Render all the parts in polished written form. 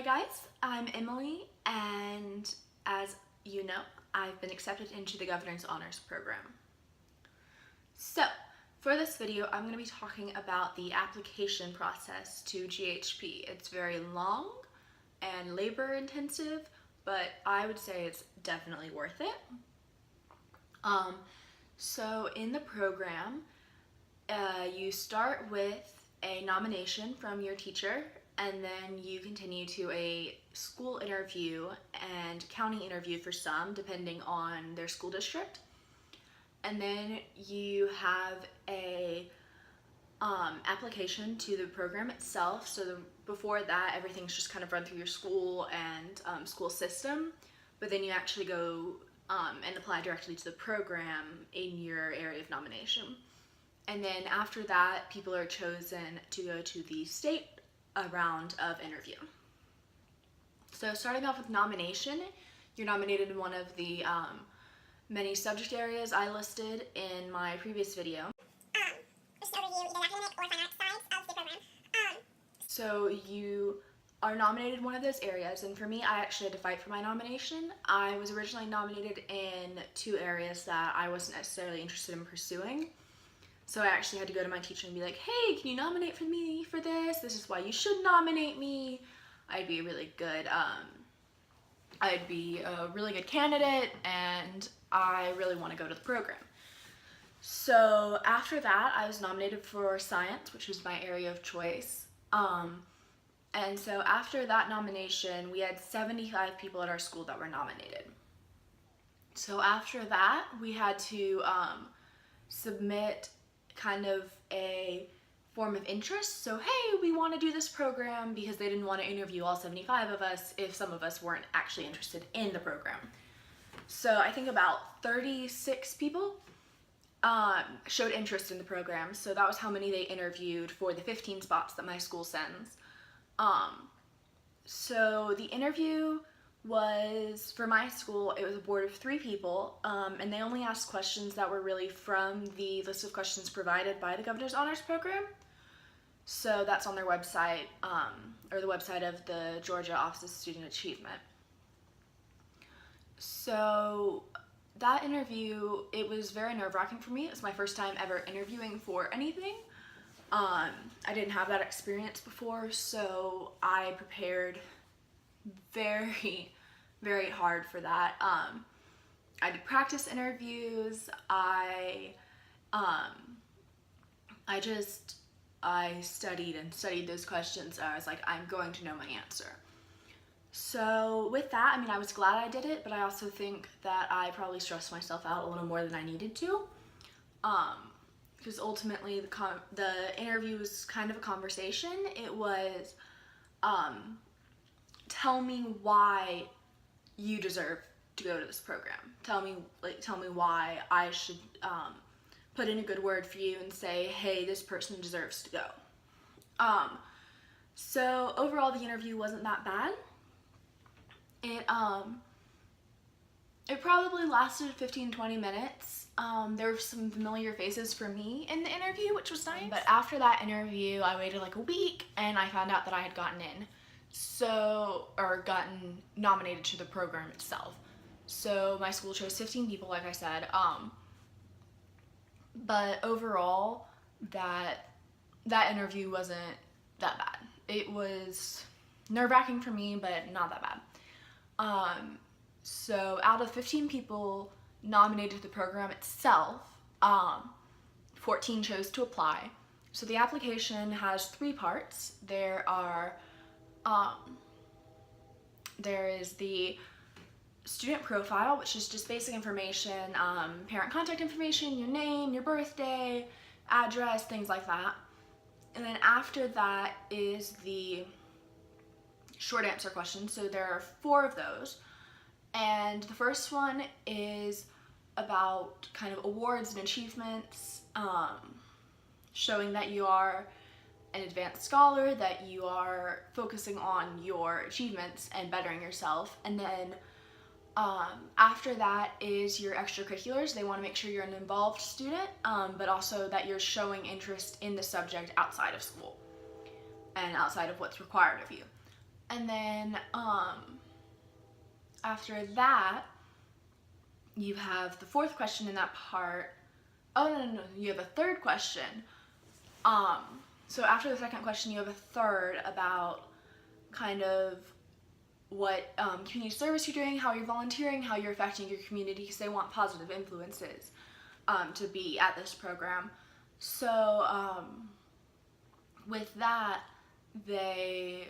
guys, I'm Emily, and as you know, I've been accepted into the Governor's Honors Program. So, for this video, I'm going to be talking about the application process to GHP. It's very long and labor intensive, but I would say it's definitely worth it. So in the program, you start with a nomination from your teacher, and then you continue to a school interview and county interview for some, depending on their school district. And then you have a application to the program itself. So before that, everything's just kind of run through your school and school system, but then you actually go and apply directly to the program in your area of nomination. And then after that, people are chosen to go to the state round of interview. So starting off with nomination, you're nominated in one of the many subject areas I listed in my previous video. Just overview either academic or fine arts sides of the program. So you are nominated in one of those areas, and for me, I actually had to fight for my nomination. I was originally nominated in two areas that I wasn't necessarily interested in pursuing. So I actually had to go to my teacher and be like, hey, can you nominate for me for this? This is why you should nominate me. I'd be a really good candidate, and I really want to go to the program. So after that, I was nominated for science, which was my area of choice. And so after that nomination, we had 75 people at our school that were nominated. So after that, we had to submit kind of a form of interest. So, hey, we want to do this program, because they didn't want to interview all 75 of us if some of us weren't actually interested in the program. So I think about 36 people showed interest in the program. So that was how many they interviewed for the 15 spots that my school sends. So the interview was, for my school, it was a board of 3 people, and they only asked questions that were really from the list of questions provided by the Governor's Honors Program. So that's on their website, or the website of the Georgia Office of Student Achievement. So that interview, it was very nerve-wracking for me. It was my first time ever interviewing for anything. I didn't have that experience before, so I prepared very, very hard for that. I did practice interviews. I studied and studied those questions. I was like, I'm going to know my answer. So with that, I mean, I was glad I did it, but I also think that I probably stressed myself out a little more than I needed to. Because ultimately the interview was kind of a conversation. It was, tell me why you deserve to go to this program. Tell me why I should put in a good word for you and say, hey, this person deserves to go. So overall, the interview wasn't that bad. It probably lasted 15-20 minutes. There were some familiar faces for me in the interview, which was nice. But after that interview, I waited like a week, and I found out that I had gotten in. Gotten nominated to the program itself. So my school chose 15 people, like I said. But overall, that interview wasn't that bad. It was nerve-wracking for me, but not that bad. So out of 15 people nominated to the program itself, 14 chose to apply. So the application has 3 parts. There is the student profile, which is just basic information, parent contact information, your name, your birthday, address, things like that. And then after that is the short answer questions. So there are 4 of those. And the first one is about kind of awards and achievements, showing that you are an advanced scholar, that you are focusing on your achievements and bettering yourself. And then after that is your extracurriculars. They want to make sure you're an involved student, but also that you're showing interest in the subject outside of school and outside of what's required of you. And then after that, you have the fourth question in that part. Oh, no, you have a third question. So after the second question, you have a third about kind of what community service you're doing, how you're volunteering, how you're affecting your community, because they want positive influences to be at this program. So with that, they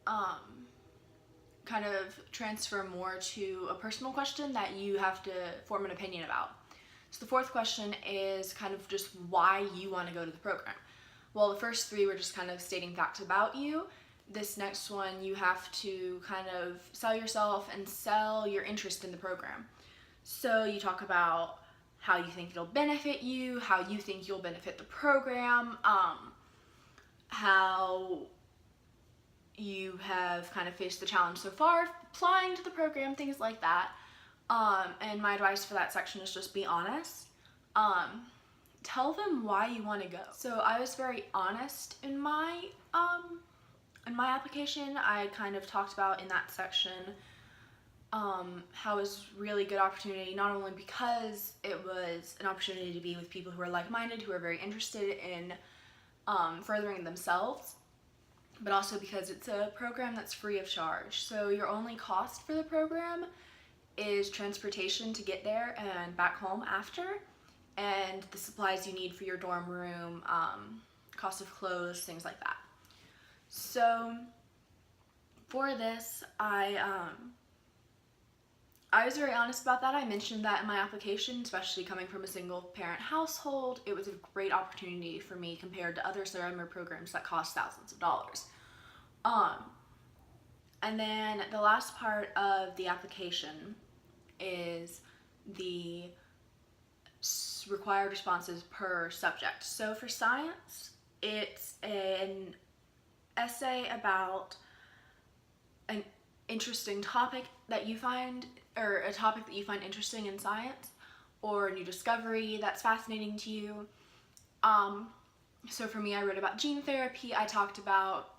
kind of transfer more to a personal question that you have to form an opinion about. So the fourth question is kind of just why you want to go to the program. Well, the first three were just kind of stating facts about you. This next one, you have to kind of sell yourself and sell your interest in the program. So you talk about how you think it'll benefit you, how you think you'll benefit the program, how you have kind of faced the challenge so far, applying to the program, things like that. And my advice for that section is just be honest. Tell them why you want to go. So I was very honest in my application. I kind of talked about in that section how it was really good opportunity, not only because it was an opportunity to be with people who are like-minded, who are very interested in furthering themselves, but also because it's a program that's free of charge. So your only cost for the program is transportation to get there and back home after, and the supplies you need for your dorm room, cost of clothes, things like that. So for this, I was very honest about that. I mentioned that in my application, especially coming from a single parent household. It was a great opportunity for me compared to other summer programs that cost thousands of dollars. And then the last part of the application is the required responses per subject. So for science, it's an essay about an interesting topic that you find, or a topic that you find interesting in science, or a new discovery that's fascinating to you. So for me, I wrote about gene therapy. I talked about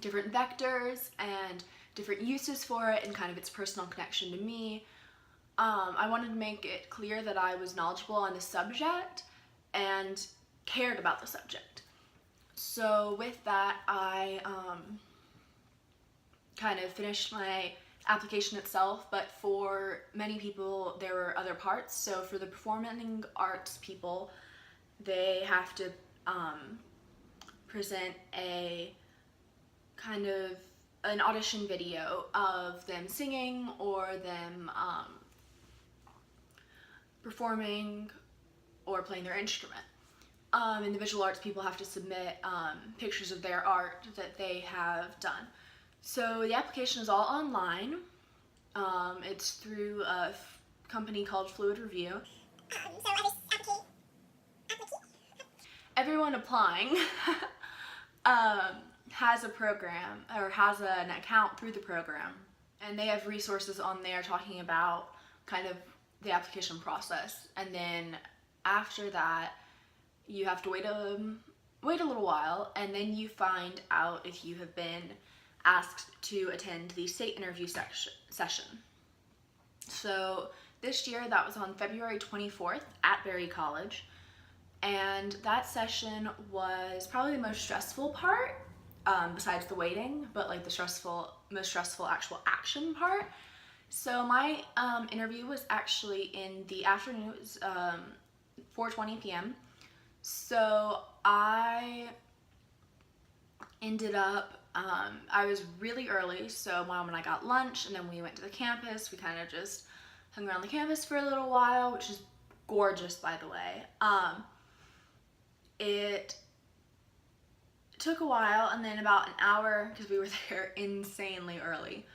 different vectors and different uses for it and kind of its personal connection to me. I wanted to make it clear that I was knowledgeable on the subject and cared about the subject. So with that, I kind of finished my application itself, but for many people there were other parts. So for the performing arts people, they have to present a kind of an audition video of them singing or them performing or playing their instrument. And the visual arts people have to submit pictures of their art that they have done. So the application is all online. It's through a company called Fluid Review. Everyone applying has a program or has an account through the program, and they have resources on there talking about kind of the application process. And then after that, you have to wait a little while, and then you find out if you have been asked to attend the state interview session. So this year, that was on February 24th at Berry College, and that session was probably the most stressful part, besides the waiting, but like the most stressful actual action part. So my interview was actually in the afternoon. It was 4:20 p.m. So I ended up, I was really early, so my mom and I got lunch, and then we went to the campus. We kind of just hung around the campus for a little while, which is gorgeous, by the way. It took a while, and then about an hour, because we were there insanely early,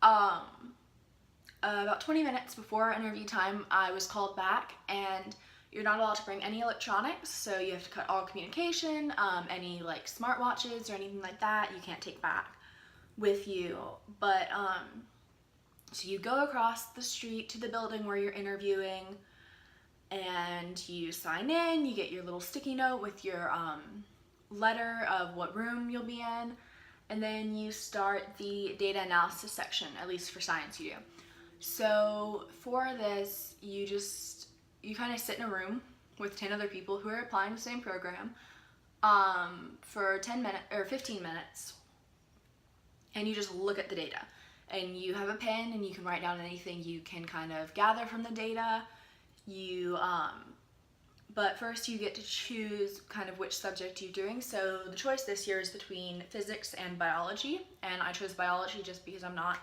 about 20 minutes before interview time, I was called back, and you're not allowed to bring any electronics, so you have to cut all communication, any like smartwatches or anything like that, you can't take back with you. But so you go across the street to the building where you're interviewing, and you sign in, you get your little sticky note with your letter of what room you'll be in, and then you start the data analysis section, at least for science you do. So for this, you kind of sit in a room with 10 other people who are applying the same program for 10 minutes or 15 minutes, and you just look at the data. And you have a pen and you can write down anything you can kind of gather from the data. But first you get to choose kind of which subject you're doing. So the choice this year is between physics and biology, and I chose biology just because I'm not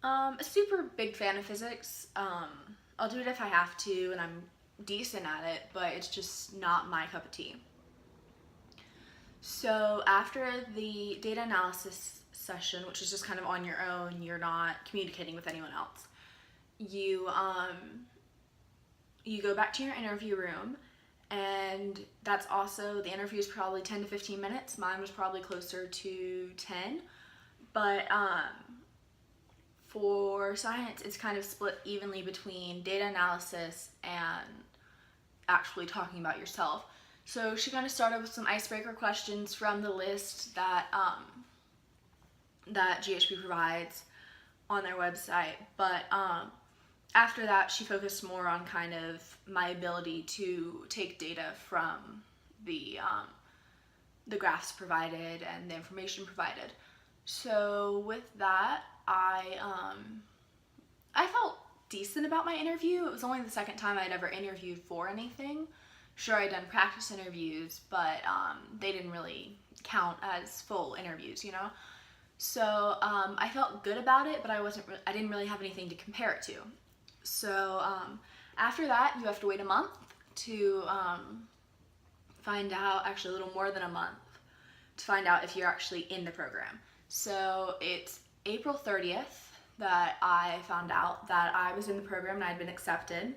a super big fan of physics. I'll do it if I have to, and I'm decent at it, but it's just not my cup of tea. So after the data analysis session, which is just kind of on your own, you're not communicating with anyone else, you go back to your interview room, and that's also, the interview is probably 10 to 15 minutes. Mine was probably closer to 10, but for science, it's kind of split evenly between data analysis and actually talking about yourself. So she kind of started with some icebreaker questions from the list that that GHP provides on their website, but after that, she focused more on kind of my ability to take data from the graphs provided and the information provided. So with that, I felt decent about my interview. It was only the second time I'd ever interviewed for anything. Sure, I'd done practice interviews, but they didn't really count as full interviews, you know? So I felt good about it, but I didn't really have anything to compare it to. So after that, you have to wait a month to find out, actually a little more than a month, to find out if you're actually in the program. So it's April 30th that I found out that I was in the program and I'd been accepted.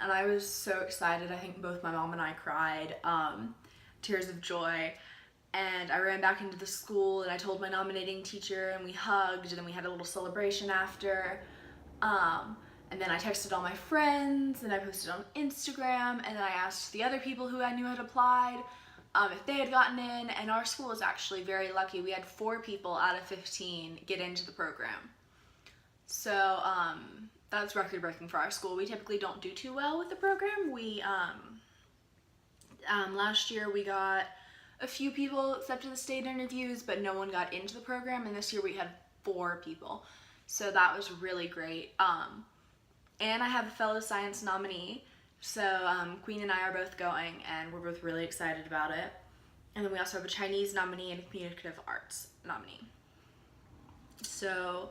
And I was so excited. I think both my mom and I cried, tears of joy. And I ran back into the school and I told my nominating teacher, and we hugged, and then we had a little celebration after. And then I texted all my friends, and I posted on Instagram, and then I asked the other people who I knew had applied if they had gotten in, and our school was actually very lucky. We had 4 people out of 15 get into the program. So that's record-breaking for our school. We typically don't do too well with the program. We last year we got a few people accepted the state interviews, but no one got into the program, and this year we had 4 people. So that was really great. And I have a fellow science nominee, so Queen and I are both going, and we're both really excited about it. And then we also have a Chinese nominee and a communicative arts nominee. So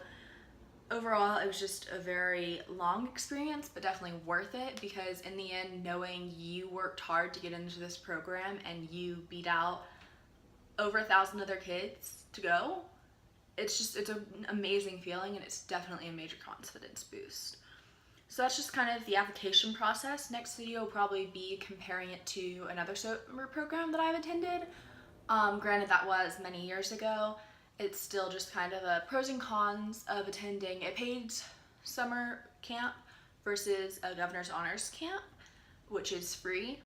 overall, it was just a very long experience, but definitely worth it, because in the end, knowing you worked hard to get into this program and you beat out over 1,000 other kids to go, it's an amazing feeling, and it's definitely a major confidence boost. So that's just kind of the application process. Next video will probably be comparing it to another summer program that I've attended. Granted, that was many years ago. It's still just kind of a pros and cons of attending a paid summer camp versus a governor's honors camp, which is free.